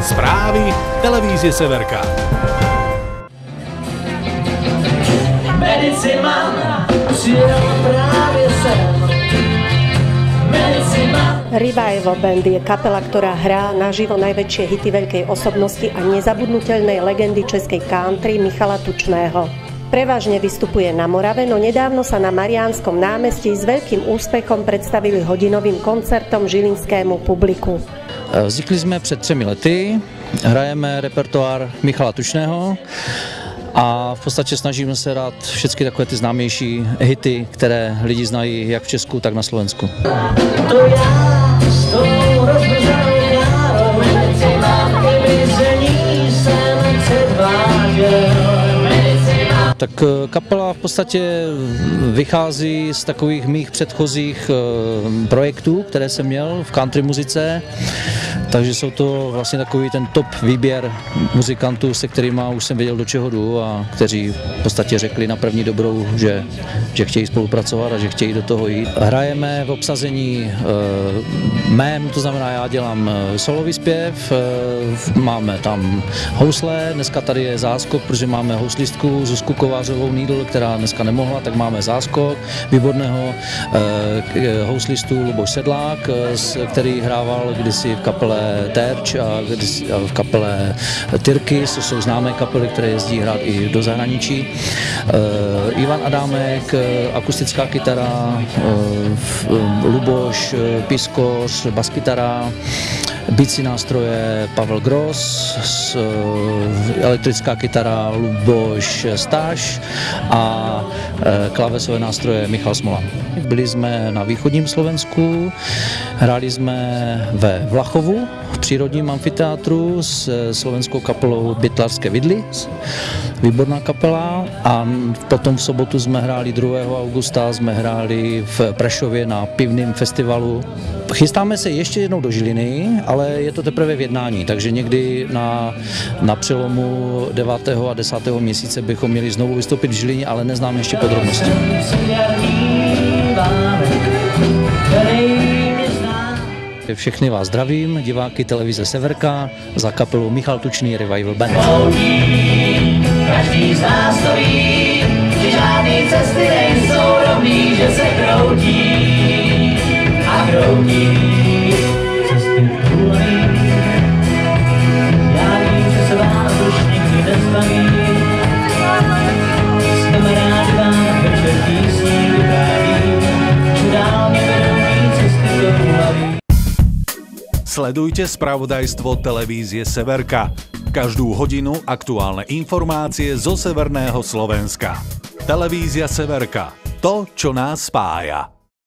Správy televízie Severka. Revival Band je kapela, ktorá hrá naživo najväčšie hity veľkej osobnosti a nezabudnutelnej legendy českej country Michala Tučného. Prevažne vystupuje na Morave, no nedávno sa na Mariánskom námestí s veľkým úspechom predstavili hodinovým koncertom žilinskému publiku. Vznikli jsme před 3 lety, hrajeme repertoár Michala Tučného a v podstatě snažíme se dát všechny takové ty známější hity, které lidi znají jak v Česku, tak na Slovensku. Tak kapela v podstatě vychází z takových mých předchozích projektů, které jsem měl v country muzice, takže jsou to vlastně takový ten top výběr muzikantů, se kterými už jsem věděl, do čeho jdu a kteří v podstatě řekli na první dobrou, že chtějí spolupracovat a že chtějí do toho jít. Hrajeme v obsazení mém, to znamená, já dělám solový zpěv, máme tam housle, dneska tady je záskok, protože máme houslistku Zuzku Kovářovou Needle, která dneska nemohla, tak máme záskok výborného houslistu Luboš Sedlák, který hrával kdysi v kapele Terč a v kapele Tyrky, to jsou známé kapely, které jezdí hrát i do zahraničí. Ivan Adámek, akustická kytara, Luboš Piskoř, baskytara, bicí nástroje Pavel Gross, elektrická kytara Luboš Stáš a klávesové nástroje Michal Smola. Byli jsme na východním Slovensku, hráli jsme ve Vlachovu v přírodním amfiteátru s slovenskou kapelou Bytlarské vidly, výborná kapela, a potom v sobotu jsme hráli 2. augusta, jsme hráli v Prešově na pivném festivalu. Chystáme se ještě jednou do Žiliny, ale je to teprve v jednání, takže někdy na přelomu 9. a 10. měsíce bychom měli znovu vystoupit v Žilině, ale neznám ještě podrobnosti. Všechny vás zdravím, diváky televize Severka, za kapelu Michal Tučný Revival Band. Každý z nás to ví, že žádný cesty nejsou rovný, že se kroutí a kroutí. Cesty kůlený, já vím, že se vás už nikdy nezbaví. S kamarády vám večer písní vyprávím, že dál nevedou mý cesty do hlaví. Sledujte spravodajstvo televízie Severka. Každú hodinu aktuálne informácie zo severného Slovenska. Televízia Severka. To, čo nás spája.